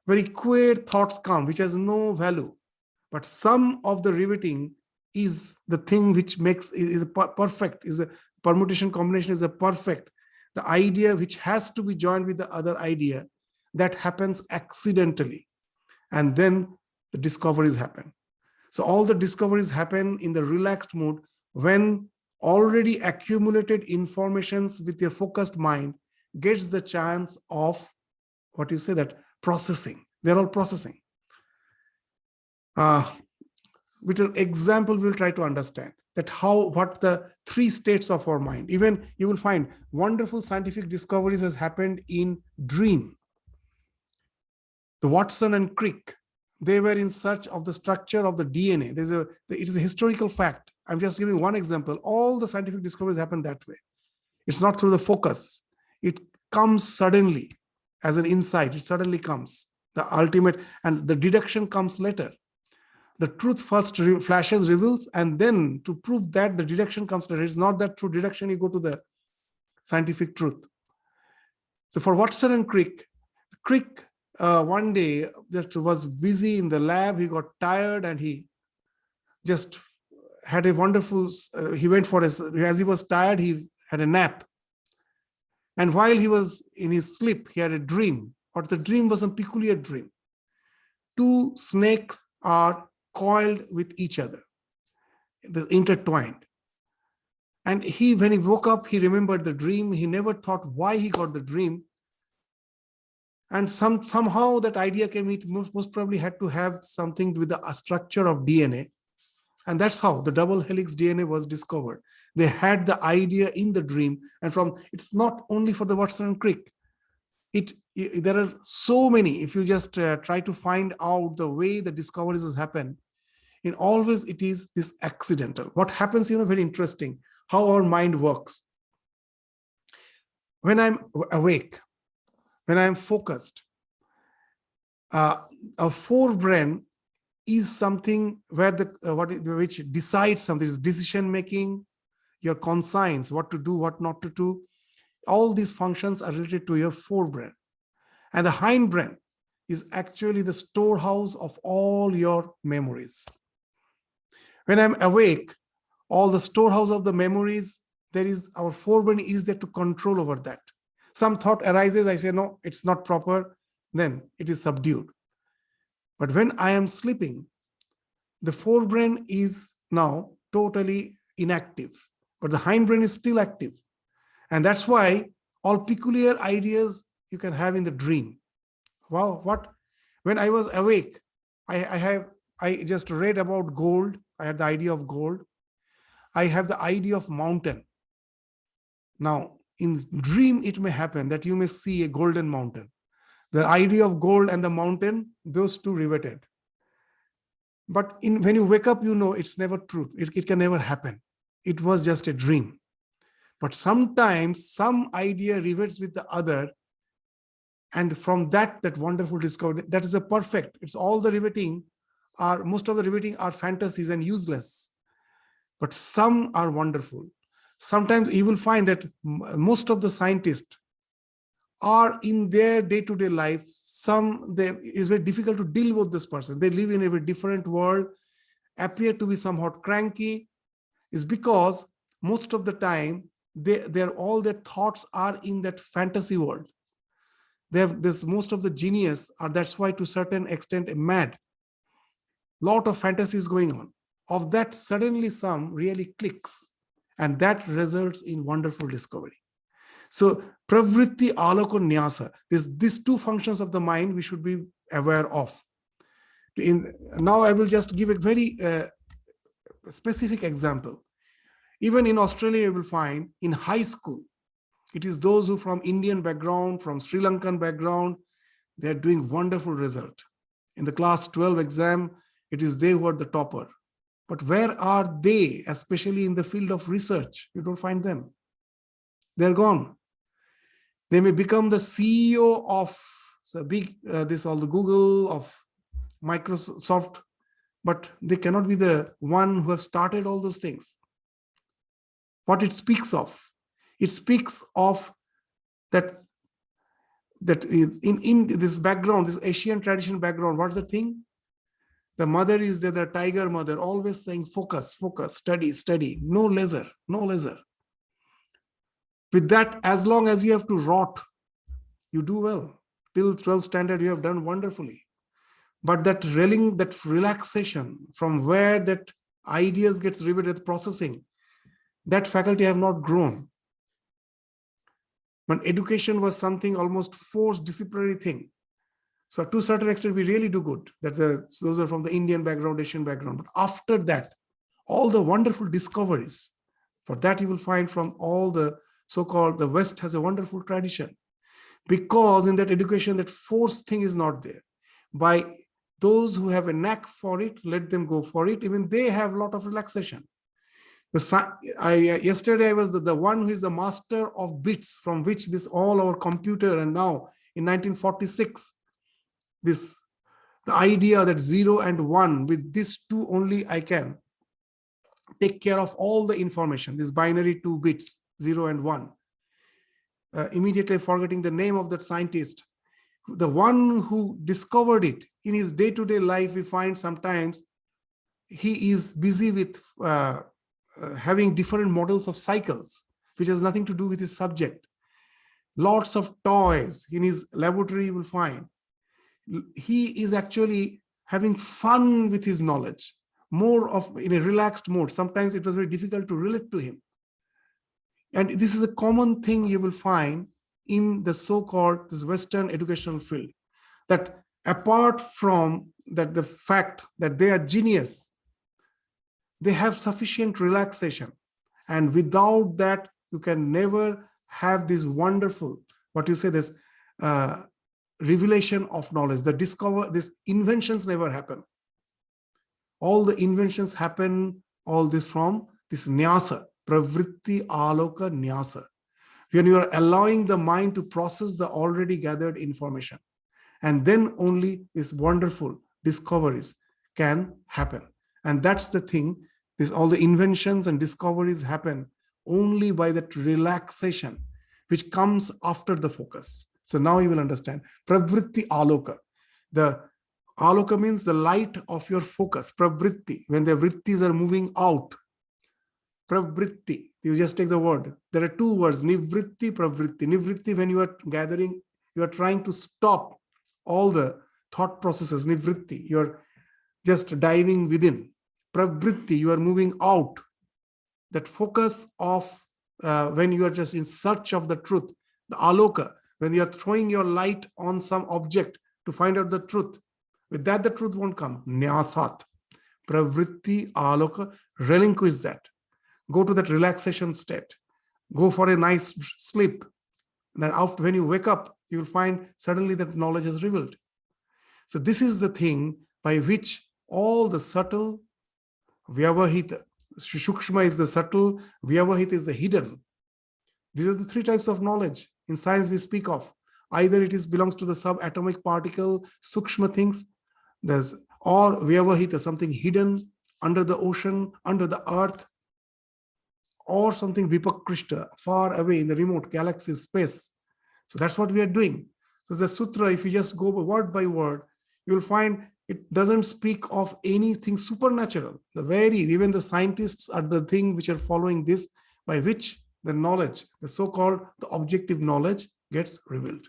very queer thoughts come, which has no value. But some of the riveting is the thing which makes, is a perfect, is a permutation combination is a perfect. The idea which has to be joined with the other idea, that happens accidentally. And then the discoveries happen. So all the discoveries happen in the relaxed mood when already accumulated informations with your focused mind gets the chance of, what you say, that processing. They're all processing. With an example, we'll try to understand that what the three states of our mind. Even you will find wonderful scientific discoveries has happened in dream. The Watson and Crick, they were in search of the structure of the DNA. It is a historical fact. I'm just giving one example. All the scientific discoveries happen that way. It's not through the focus. It comes suddenly as an insight. It suddenly comes. The ultimate, and the deduction comes later. The truth first flashes, reveals, and then to prove that, the deduction comes later. It's not that through deduction you go to the scientific truth. So for Watson and Crick, one day just was busy in the lab. He got tired and he just had a wonderful, he went for as he was tired, he had a nap. And while he was in his sleep, he had a dream, but the dream was a peculiar dream. Two snakes are coiled with each other, intertwined. And when he woke up, he remembered the dream. He never thought why he got the dream. And somehow that idea came, it most probably had to have something with the structure of DNA. And that's how the double helix DNA was discovered. They had the idea in the dream. And it's not only for the Watson and Crick. There are so many. If you just try to find out the way the discoveries has happened, always it is this accidental. What happens, very interesting, how our mind works. When I'm awake, when I'm focused, a forebrain is something where which decides something, is decision making, your conscience, what to do, what not to do. All these functions are related to your forebrain. And the hindbrain is actually the storehouse of all your memories. When I'm awake, all the storehouse of the memories, our forebrain is there to control over that. Some thought arises, I say, no, it's not proper, then it is subdued. But when I am sleeping, the forebrain is now totally inactive, but the hindbrain is still active. And that's why all peculiar ideas you can have in the dream. Wow, when I was awake, I just read about gold. I had the idea of gold. I have the idea of mountain. Now, in dream, it may happen that you may see a golden mountain. The idea of gold and the mountain, those two riveted. But when you wake up, it's never truth. It can never happen. It was just a dream. But sometimes some idea rivets with the other. And from that wonderful discovery, that is a perfect. It's all the riveting most of the riveting are fantasies and useless. But some are wonderful. Sometimes you will find that most of the scientists are in their day-to-day life. It's very difficult to deal with this person. They live in a very different world, appear to be somewhat cranky, is because most of the time all their thoughts are in that fantasy world. Most of the genius are, that's why to a certain extent, mad. Lot of fantasies going on. Of that, suddenly some really clicks, and that results in wonderful discovery. So pravritti, aloko, nyasa, these two functions of the mind we should be aware of. Now I will just give a very specific example. Even in Australia, you will find in high school, it is those who from Indian background, from Sri Lankan background, they are doing wonderful result. In the class 12 exam, it is they who are the topper. But where are they, especially in the field of research? You don't find them. They're gone. They may become the CEO of all the Google, of Microsoft, but they cannot be the one who have started all those things. What it speaks of, It speaks of that is in this background, this Asian tradition background. What's the thing? The mother is there, the tiger mother, always saying, focus, focus, study, study, no leisure, no leisure. With that, as long as you have to rot, you do well. Till 12th standard, you have done wonderfully. But that railing, that relaxation from where that ideas gets riveted, processing, that faculty have not grown. But education was something almost forced disciplinary thing. So to a certain extent, we really do good. Those are from the Indian background, Asian background. But after that, all the wonderful discoveries, for that you will find from all the so-called, the West has a wonderful tradition. Because in that education, that forced thing is not there. By those who have a knack for it, let them go for it. Even they have a lot of relaxation. Yesterday I was the one who is the master of bits, from which this all our computer, and now in 1946, the idea that 0 and 1, with these two only I can take care of all the information, this binary 2 bits, 0 and 1. Immediately forgetting the name of that scientist, the one who discovered it. In his day-to-day life, we find sometimes he is busy with having different models of cycles, which has nothing to do with his subject. Lots of toys in his laboratory, you will find. He is actually having fun with his knowledge, more of in a relaxed mode. Sometimes it was very difficult to relate to him. And this is a common thing you will find in the so-called this Western educational field, that apart from that the fact that they are genius, they have sufficient relaxation. And without that, you can never have this wonderful, what you say, this revelation of knowledge, these inventions never happen. All the inventions happen, all this from this nyasa, pravritti aloka nyasa. When you are allowing the mind to process the already gathered information. And then only these wonderful discoveries can happen. And that's the thing. All the inventions and discoveries happen only by that relaxation, which comes after the focus. So now you will understand. Pravritti aloka. The aloka means the light of your focus. Pravritti, when the vrittis are moving out. Pravritti, you just take the word. There are two words, nivritti, pravritti. Nivritti, when you are gathering, you are trying to stop all the thought processes. Nivritti, you are just diving within. Pravritti, you are moving out. That focus of when you are just in search of the truth. The aloka, when you are throwing your light on some object to find out the truth. With that, the truth won't come. Nyasat. Pravritti, aloka, relinquish that. Go to that relaxation state. Go for a nice sleep. Then after, when you wake up, you will find suddenly that knowledge is revealed. So this is the thing by which all the subtle, vyavahita, shukshma is the subtle, vyavahita is the hidden. These are the three types of knowledge in science we speak of. Either it belongs to the subatomic particle, sukshma things, or vyavahita, something hidden under the ocean, under the earth, or something vipakrishta, far away in the remote galaxy space. So that's what we are doing. So the sutra, if you just go word by word, you will find it doesn't speak of anything supernatural. Even the scientists are the thing which are following this, by which the knowledge, the so-called the objective knowledge, gets revealed.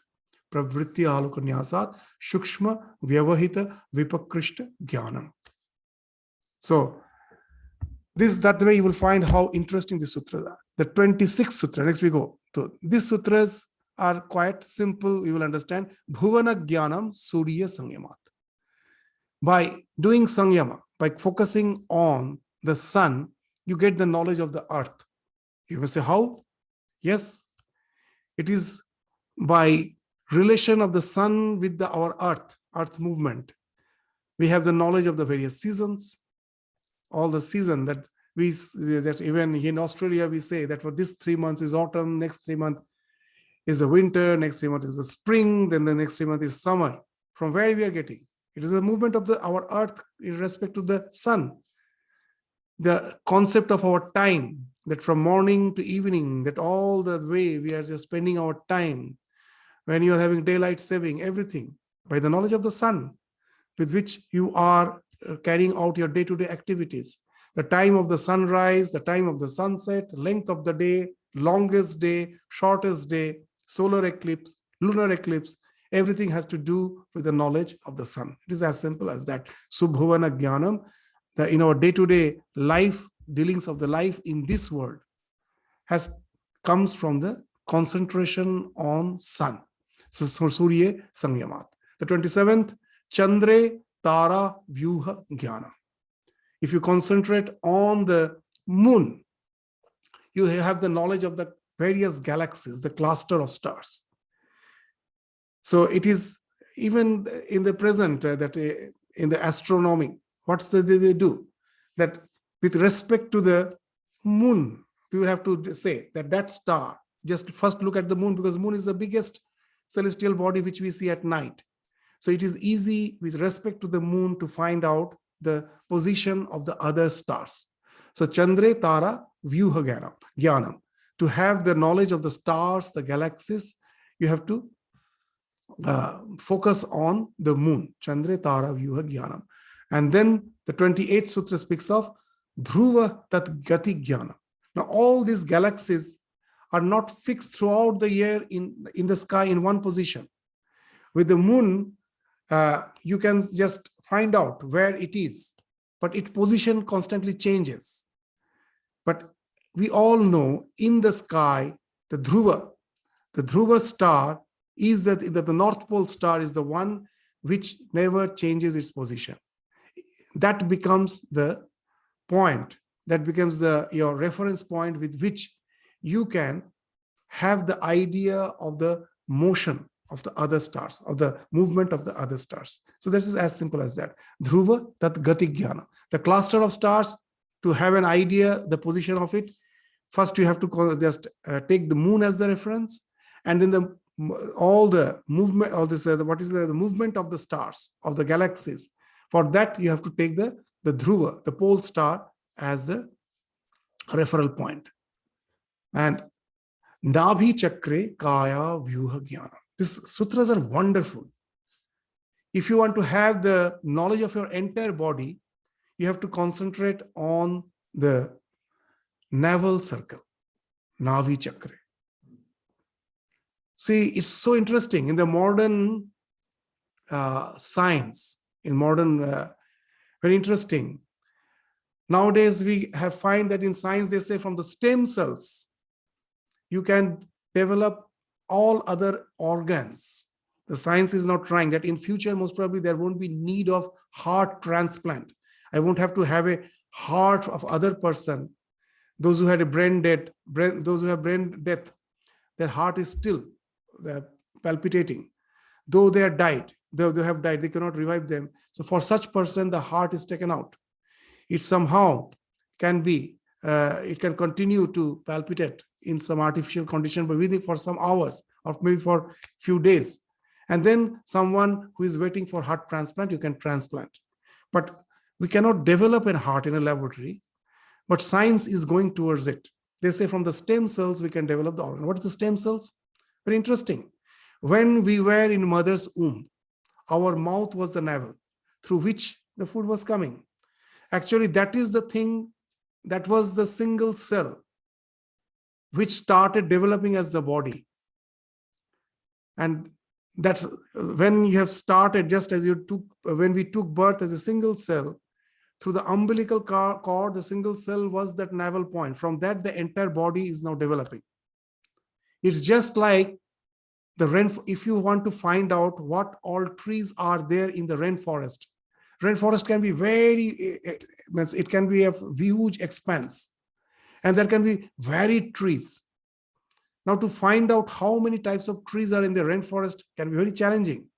Pravritti aloka nyasat, shukshma, vyavahita, vipakrishta, jnanam. So that way you will find how interesting the sutras are. The 26th sutra, next we go to. These sutras are quite simple, you will understand. Bhuvana jnanam surya sanyamat. By doing sanyama, by focusing on the sun, you get the knowledge of the earth. You may say, how? Yes, it is by relation of the sun with our earth movement. We have the knowledge of the various seasons, all the season that even in Australia we say that for this 3 months is autumn, next 3 months is the winter, next 3 months is the spring, then the next 3 months is summer. From where we are getting? It is a movement of our earth in respect to the sun. The concept of our time, that from morning to evening, that all the way we are just spending our time, when you are having daylight saving, everything, by the knowledge of the sun, with which you are carrying out your day-to-day activities. The time of the sunrise, the time of the sunset, length of the day, longest day, shortest day, solar eclipse, lunar eclipse, everything has to do with the knowledge of the sun. It is as simple as that. Subhavana Jnanam, in our day-to-day life, dealings of the life in this world, comes from the concentration on sun. So Surya Samyamat. The 27th, Chandre Tara Vyuha Jnana. If you concentrate on the moon, you have the knowledge of the various galaxies, the cluster of stars. So it is even in the present that in the astronomy, what's they do? That with respect to the moon, we will have to say that star, just first look at the moon, because moon is the biggest celestial body which we see at night. So it is easy with respect to the moon to find out the position of the other stars. So Chandre Tara Vyuha Jnanam. To have the knowledge of the stars, the galaxies, you have to focus on the moon. Chandre Tara Vyuha Jnanam. And then the 28th Sutra speaks of Dhruva Tat Gati Jnana. Now all these galaxies are not fixed throughout the year in the sky in one position. With the moon, you can just find out where it is, but its position constantly changes. But we all know in the sky, the Dhruva star is that the North Pole star is the one which never changes its position. That becomes the point, that becomes your reference point with which you can have the idea of the motion of the other stars, of the movement of the other stars. So this is as simple as that. Dhruva Tat Gati Jnana. The cluster of stars, to have an idea, the position of it, first you have to just take the moon as the reference, and then all the movement, the movement of the stars, of the galaxies. For that, you have to take the Dhruva, the pole star, as the referral point. And Nabhi Chakre Kaya Vyuha Jnana. These sutras are wonderful. If you want to have the knowledge of your entire body, you have to concentrate on the navel circle, Navi Chakra. See, it's so interesting. In the modern science, very interesting. Nowadays, we have find that in science, they say from the stem cells, you can develop all other organs. The science is now trying that in future, most probably there won't be need of heart transplant. I won't have to have a heart of other person. Those who had a those who have brain death, their heart is still palpitating. Though they have died, they cannot revive them. So for such person, the heart is taken out. It somehow can be, it can continue to palpitate in some artificial condition, but within for some hours or maybe for a few days. And then someone who is waiting for heart transplant, you can transplant. But we cannot develop a heart in a laboratory, but science is going towards it. They say from the stem cells, we can develop the organ. What is the stem cells? Very interesting. When we were in mother's womb, our mouth was the navel through which the food was coming. Actually, that is the thing, that was the single cell which started developing as the body. And that's when you have started, just as when we took birth as a single cell, through the umbilical cord, the single cell was that navel point. From that, the entire body is now developing. It's just like if you want to find out what all trees are there in the rainforest can be it can be a huge expanse, and there can be varied trees. Now, to find out how many types of trees are in the rainforest can be very challenging.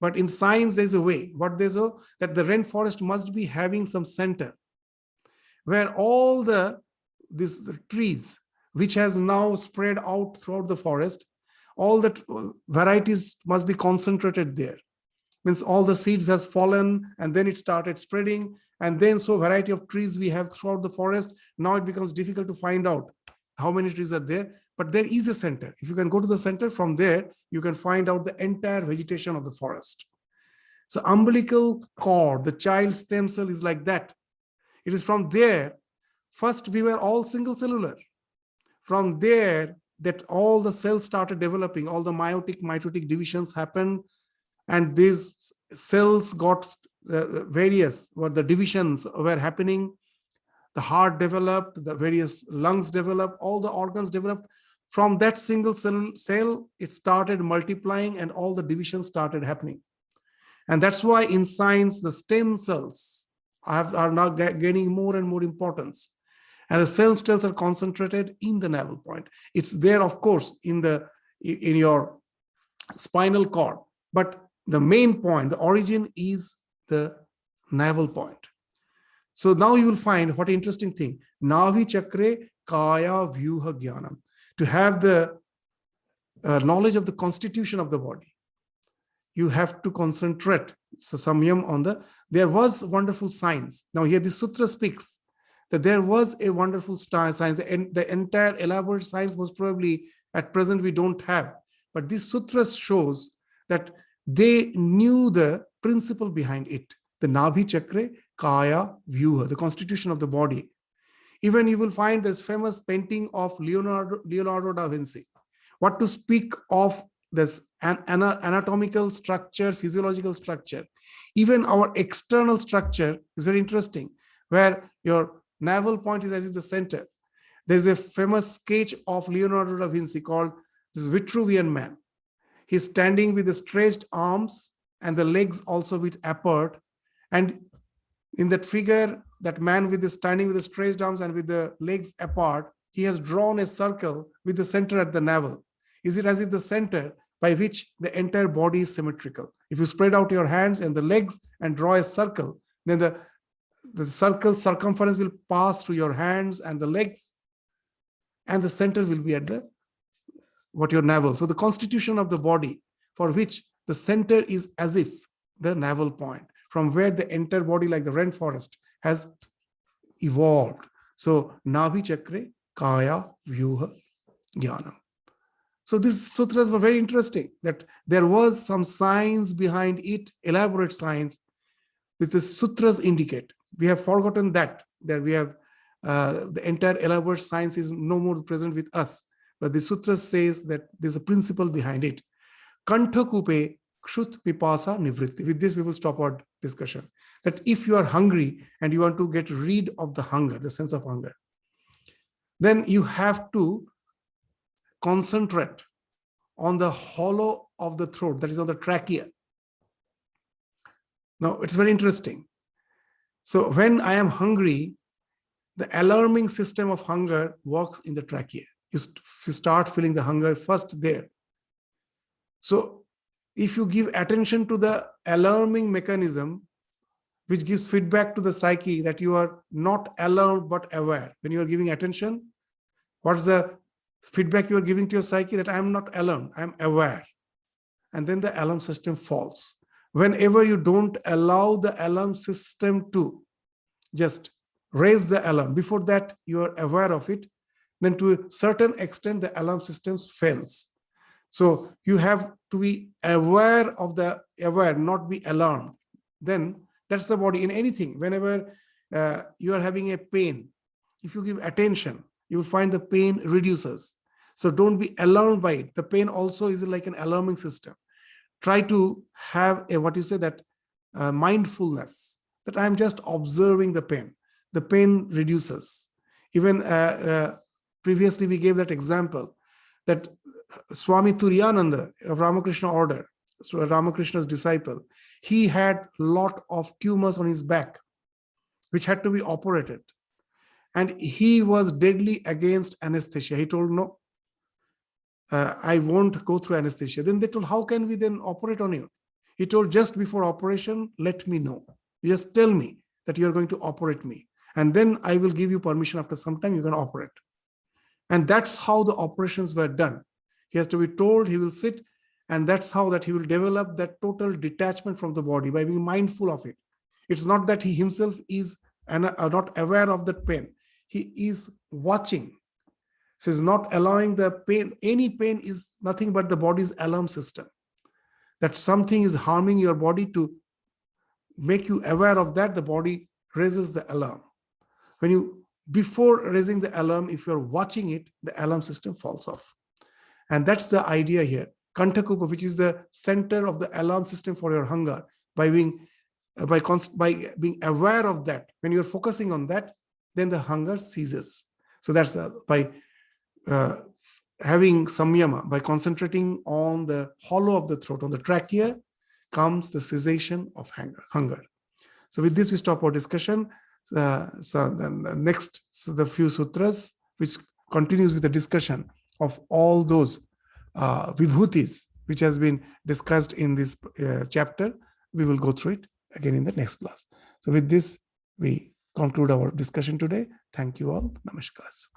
But in science, there's a way. That the rainforest must be having some center where all these trees, which has now spread out throughout the forest, all the varieties must be concentrated there. Means all the seeds has fallen, and then it started spreading, and then so variety of trees we have throughout the forest. Now it becomes difficult to find out how many trees are there, but there is a center. If you can go to the center, from there you can find out the entire vegetation of the forest. So umbilical cord, the child stem cell, is like that. It is from there. First we were all single cellular. From there, that all the cells started developing, all the mitotic divisions happened, and these cells got various, what the divisions were happening. The heart developed, the various lungs developed, all the organs developed. From that single cell, it started multiplying, and all the divisions started happening. And that's why in science, the stem cells are now gaining more and more importance. And the stem cells are concentrated in the navel point. It's there, of course, in your spinal cord, but the main point, the origin, is the navel point. So now you will find what interesting thing. Navi chakre kaya vyuha jnanam. To have the knowledge of the constitution of the body, you have to concentrate. So samyam on there was wonderful science. Now here the sutra speaks that there was a wonderful science. The entire elaborate science was probably at present we don't have. But this sutra shows that they knew the principle behind it. The Nabhi Chakra, Kaya, Vyuha, the constitution of the body. Even you will find this famous painting of Leonardo da Vinci. What to speak of this anatomical structure, physiological structure. Even our external structure is very interesting, where your navel point is as if the center. There's a famous sketch of Leonardo da Vinci called this Vitruvian Man. He's standing with the stretched arms and the legs also with apart. And in that figure, that man with the standing with the stretched arms and with the legs apart, he has drawn a circle with the center at the navel. Is it as if the center by which the entire body is symmetrical? If you spread out your hands and the legs and draw a circle, then the circle circumference will pass through your hands and the legs, and the center will be at your navel. So the constitution of the body, for which the center is as if the navel point, from where the entire body, like the rainforest, has evolved. So Nabhi Chakre, Kaya, Vyuha, Jnanam. So these sutras were very interesting, that there was some science behind it, elaborate science, which the sutras indicate. We have forgotten that we have the entire elaborate science is no more present with us. But the sutra says that there's a principle behind it. Kantha kupe kshut pipasa nivritti. With this, we will stop our discussion. That if you are hungry and you want to get rid of the hunger, the sense of hunger, then you have to concentrate on the hollow of the throat, that is on the trachea. Now, it's very interesting. So when I am hungry, the alarming system of hunger works in the trachea. You start feeling the hunger first there. So if you give attention to the alarming mechanism, which gives feedback to the psyche that you are not alarmed but aware. When you are giving attention, what's the feedback you are giving to your psyche? That I am not alarmed, I am aware. And then the alarm system falls. Whenever you don't allow the alarm system to just raise the alarm, before that you are aware of it, then to a certain extent the alarm system fails. So you have to be aware of the aware, not be alarmed. Then that's the body in anything. Whenever you are having a pain, if you give attention, you will find the pain reduces. So don't be alarmed by it. The pain also is like an alarming system. Try to have mindfulness, that I am just observing the pain. The pain reduces. Even previously we gave that example that Swami Turiyananda of Ramakrishna order, so Ramakrishna's disciple, he had a lot of tumors on his back, which had to be operated. And he was deadly against anesthesia. He told, no, I won't go through anesthesia. Then they told, how can we then operate on you? He told, just before operation, let me know. You just tell me that you are going to operate me. And then I will give you permission after some time, you can operate. And that's how the operations were done. He has to be told, he will sit, And that's how that he will develop that total detachment from the body by being mindful of it. It's not that he himself is not aware of that pain. He is watching. So he's not allowing the pain. Any pain is nothing but the body's alarm system. That something is harming your body. To make you aware of that, the body raises the alarm. When you, before raising the alarm, if you're watching it, the alarm system falls off. And that's the idea here. Kantakupa, which is the center of the alarm system for your hunger, by being being aware of that, when you're focusing on that, then the hunger ceases. So that's by having samyama, by concentrating on the hollow of the throat, on the trachea, comes the cessation of hunger. So with this, we stop our discussion. So then next, the few sutras, which continues with the discussion of all those vibhutis, which has been discussed in this chapter. We will go through it again in the next class. So with this, we conclude our discussion today. Thank you all. Namaskar.